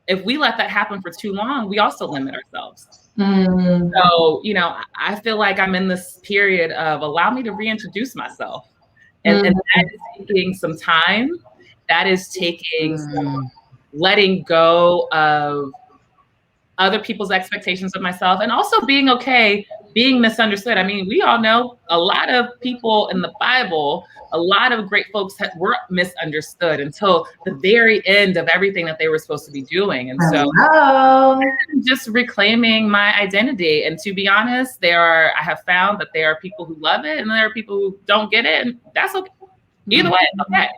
if we let that happen for too long, we also limit ourselves. So, I feel like I'm in this period of allow me to reintroduce myself. And that is taking some time. That is taking some letting go of other people's expectations of myself, and also being okay being misunderstood. I mean, we all know a lot of people in the Bible, a lot of great folks were misunderstood until the very end of everything that they were supposed to be doing. And so I'm just reclaiming my identity. And to be honest, I have found that there are people who love it and there are people who don't get it. And that's okay. Either way, it's okay.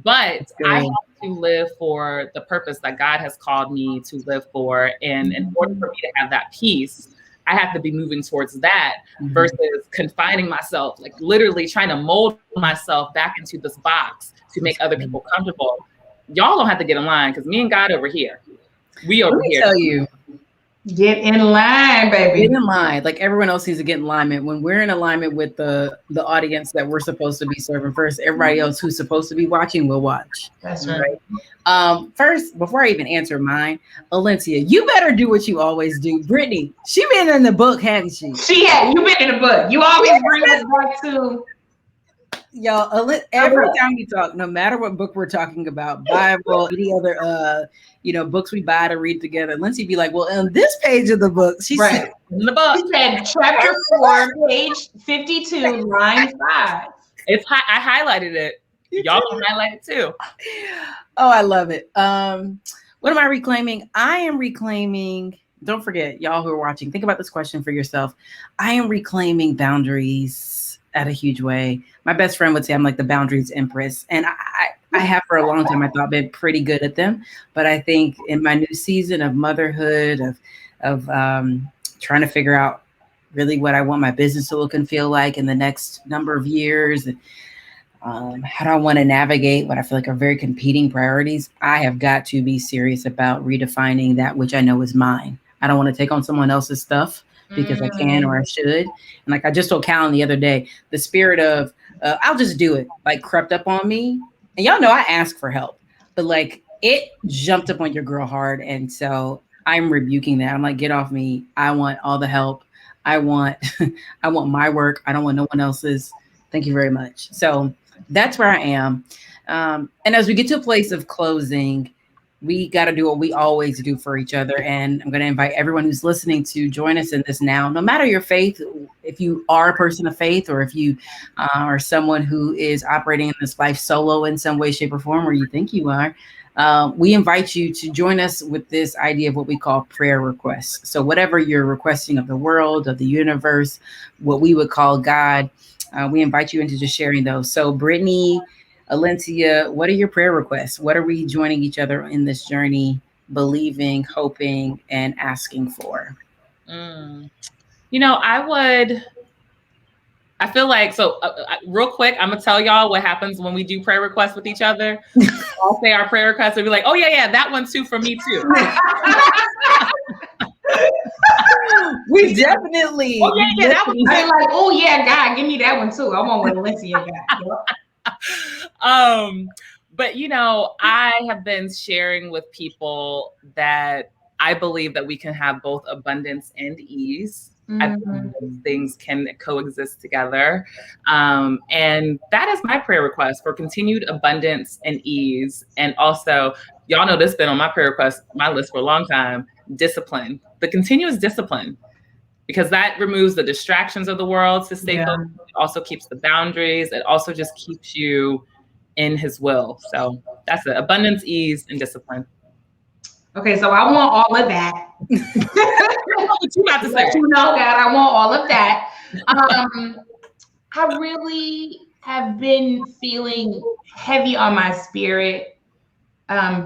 But I have to live for the purpose that God has called me to live for. And in order for me to have that peace, I have to be moving towards that versus confining myself, like literally trying to mold myself back into this box to make other people comfortable. Y'all don't have to get in line because me and God over here, we over here. Let me tell you. Get in line, baby. Get in line. Like everyone else needs to get in alignment. When we're in alignment with the audience that we're supposed to be serving first, everybody else who's supposed to be watching will watch. That's right. First, before I even answer mine, Alencia, you better do what you always do. Brittany, she been in the book, hasn't she? She had. You been in the book. You always bring us back to. Y'all, every time we talk, no matter what book we're talking about, Bible, any other, books we buy to read together, Lindsay be like, well, on this page of the book, she said, in the book. She said chapter 4, page 52, line 5. I highlighted it. Y'all can highlight it too. Oh, I love it. What am I reclaiming? I am reclaiming, don't forget, y'all who are watching, think about this question for yourself. I am reclaiming boundaries at a huge way. My best friend would say I'm like the boundaries empress. And I have for a long time, I thought, been pretty good at them. But I think in my new season of motherhood, of trying to figure out really what I want my business to look and feel like in the next number of years, and how do I want to navigate what I feel like are very competing priorities, I have got to be serious about redefining that which I know is mine. I don't want to take on someone else's stuff because I can or I should. And like I just told Callan the other day, the spirit of I'll just do it like crept up on me. And y'all know I ask for help, but like it jumped up on your girl hard. And so I'm rebuking that. I'm like, get off me. I want all the help. I want my work. I don't want no one else's. Thank you very much. So that's where I am. And as we get to a place of closing, we got to do what we always do for each other. And I'm going to invite everyone who's listening to join us in this now, no matter your faith, if you are a person of faith, or if you are someone who is operating in this life solo in some way, shape, or form, or you think you are, we invite you to join us with this idea of what we call prayer requests. So whatever you're requesting of the world, of the universe, what we would call God, we invite you into just sharing those. So Brittany, Alencia, what are your prayer requests? What are we joining each other in this journey, believing, hoping, and asking for? I feel like, real quick, I'm going to tell y'all what happens when we do prayer requests with each other. I'll say our prayer requests and be like, oh, yeah, that one too for me too. We definitely. Oh, yeah, that was like, oh, yeah, God, give me that one too. I want what Alencia got. But I have been sharing with people that I believe that we can have both abundance and ease. I think those things can coexist together. And that is my prayer request for continued abundance and ease. And also, y'all know this has been on my prayer request, my list for a long time, discipline, the continuous discipline, because that removes the distractions of the world to stay focused. It also keeps the boundaries. It also just keeps you in his will. So that's it. Abundance, ease, and discipline. Okay, so I want all of that. What you about to say? You know, God, I want all of that. I really have been feeling heavy on my spirit,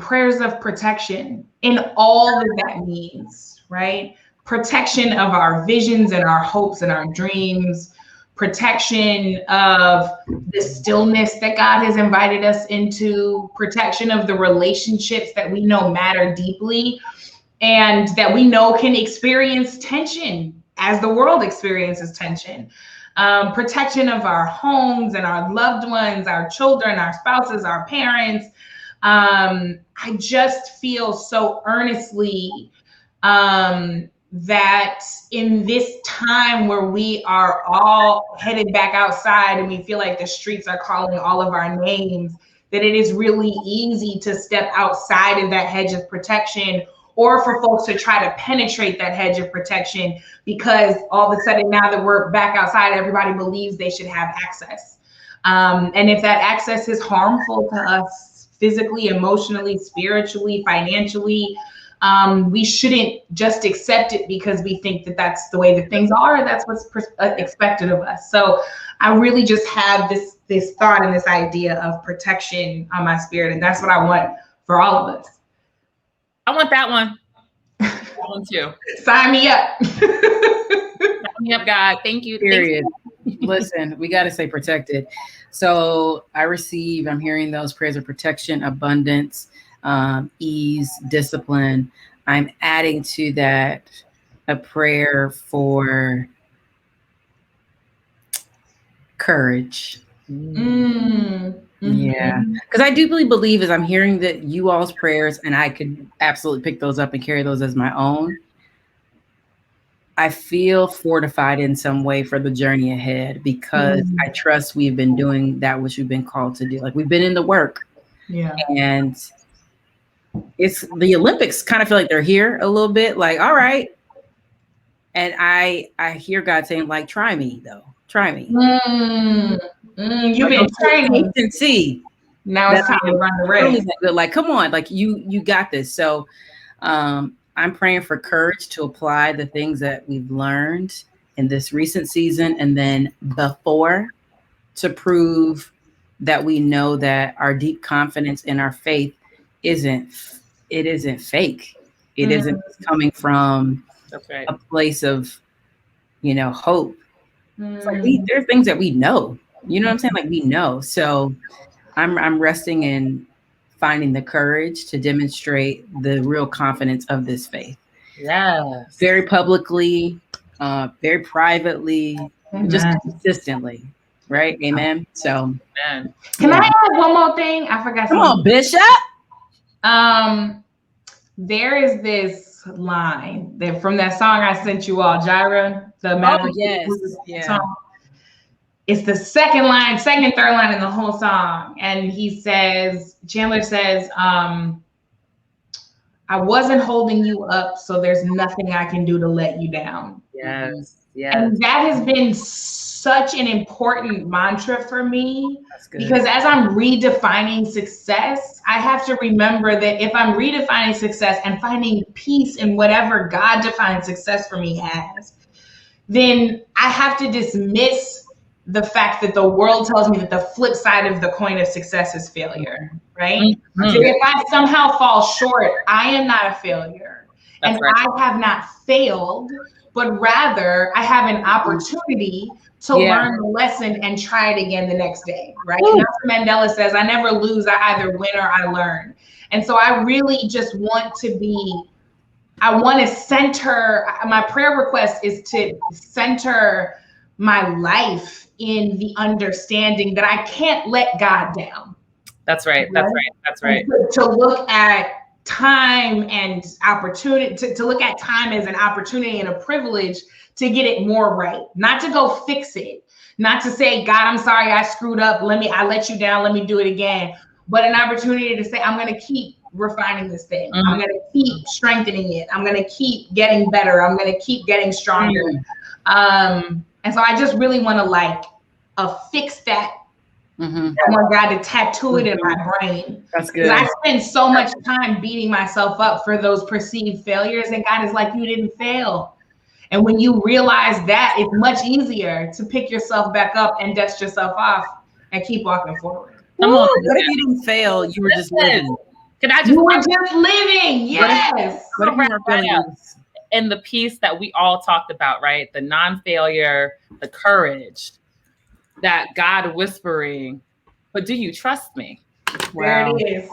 prayers of protection in all that means, right? Protection of our visions and our hopes and our dreams, protection of the stillness that God has invited us into, protection of the relationships that we know matter deeply and that we know can experience tension as the world experiences tension. Protection of our homes and our loved ones, our children, our spouses, our parents. I just feel so earnestly that in this time where we are all headed back outside and we feel like the streets are calling all of our names, that it is really easy to step outside of that hedge of protection, or for folks to try to penetrate that hedge of protection, because all of a sudden now that we're back outside, everybody believes they should have access. And if that access is harmful to us physically, emotionally, spiritually, financially, we shouldn't just accept it because we think that that's the way that things are. That's what's expected of us. So I really just have this thought and this idea of protection on my spirit. And that's what I want for all of us. I want that one. That one too. Sign me up. Sign me up, God. Thank you. Period. Listen, we got to stay protected. So I'm hearing those prayers of protection, abundance, ease, discipline. I'm adding to that a prayer for courage. Yeah, because I deeply believe, as I'm hearing that you all's prayers, and I could absolutely pick those up and carry those as my own. I feel fortified in some way for the journey ahead because I trust we've been doing that which we've been called to do. Like we've been in the work. Yeah. And it's the Olympics kind of feel like they're here a little bit, like, all right. And I hear God saying, like, try me though. Try me. You've been training. And see. Now it's time to run the race. Like, come on, like you got this. So I'm praying for courage to apply the things that we've learned in this recent season and then before, to prove that we know that our deep confidence in our faith isn't fake. It isn't coming from a place of, hope. It's like there are things that we know. You know what I'm saying? Like we know. So I'm resting in finding the courage to demonstrate the real confidence of this faith. Yes. Very publicly, very privately, just consistently. Right? Amen. So can I add one more thing? I forgot. Come on, Bishop. There is this line that from that song I sent you all, Jira, the song. It's the second, third line in the whole song. And Chandler says, I wasn't holding you up, so there's nothing I can do to let you down. Yes. And that has been such an important mantra for me, because as I'm redefining success, I have to remember that if I'm redefining success and finding peace in whatever God defines success for me as, then I have to dismiss the fact that the world tells me that the flip side of the coin of success is failure, right? So if I somehow fall short, I am not a failure. I have not failed, but rather I have an opportunity to learn the lesson and try it again the next day, right? And Nelson Mandela says, I never lose, I either win or I learn. And so I really just want to center, my prayer request is to center my life in the understanding that I can't let God down. That's right. To look at time and opportunity, to look at time as an opportunity and a privilege to get it more right, not to go fix it, not to say, God, I'm sorry, I screwed up. I let you down. Let me do it again. But an opportunity to say, I'm going to keep refining this thing. I'm going to keep strengthening it. I'm going to keep getting better. I'm going to keep getting stronger. And so I just really want to fix that. I want God to tattoo it in my brain. That's good. I spend so much time beating myself up for those perceived failures, and God is like, you didn't fail. And when you realize that, it's much easier to pick yourself back up and dust yourself off and keep walking forward. Come on. What if you didn't fail? You were just living. You were just living. Yes. What if you were feeling? And the piece that we all talked about, right? The non-failure, the courage, that God whispering, but do you trust me? Wow. There it is.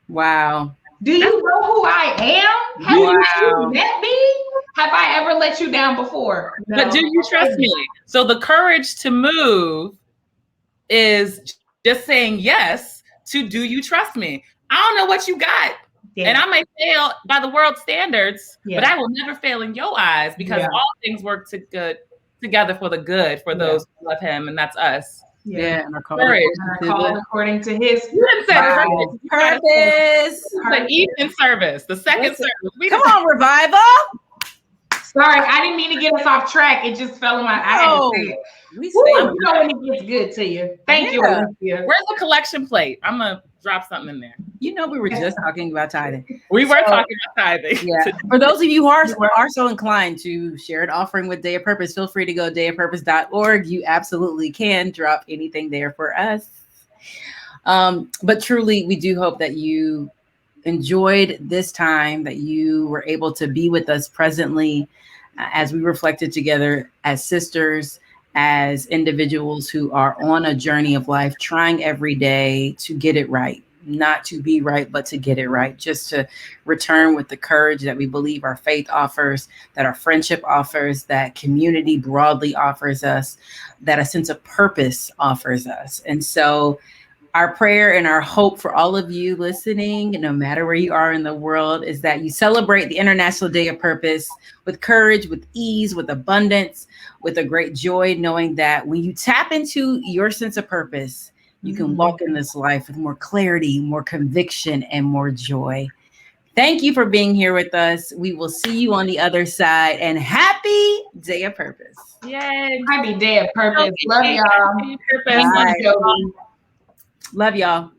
Wow. Do you know who I am? Have you met me? Have I ever let you down before? No. But do you trust me? So the courage to move is just saying yes to do you trust me? I don't know what you got. Yeah. And I may fail by the world standards, but I will never fail in your eyes, because all things work together for the good for those who love him, and that's us. Yeah, and our called according to his purpose. The evening service, the second service. Come on, revival. Sorry, I didn't mean to get us off track. It just fell in my. I had to say it. You know when it gets good to you. Thank you, Alencia. Where's the collection plate? I'm gonna drop something in there. You know, we were just talking about tithing. We were talking about tithing. Yeah. For those of you who are so inclined to share an offering with Day of Purpose, feel free to go dayofpurpose.org. You absolutely can drop anything there for us. But truly, we do hope that you enjoyed this time, that you were able to be with us presently as we reflected together as sisters, as individuals who are on a journey of life, trying every day to get it right, not to be right, but to get it right, just to return with the courage that we believe our faith offers, that our friendship offers, that community broadly offers us, that a sense of purpose offers us. And so Our prayer and our hope for all of you listening, no matter where you are in the world, is that you celebrate the International Day of Purpose with courage, with ease, with abundance, with a great joy, knowing that when you tap into your sense of purpose, you can walk in this life with more clarity, more conviction, and more joy. Thank you for being here with us. We will see you on the other side, and happy Day of Purpose. Yay. Happy Day of Purpose. Love y'all. Purpose. Love y'all.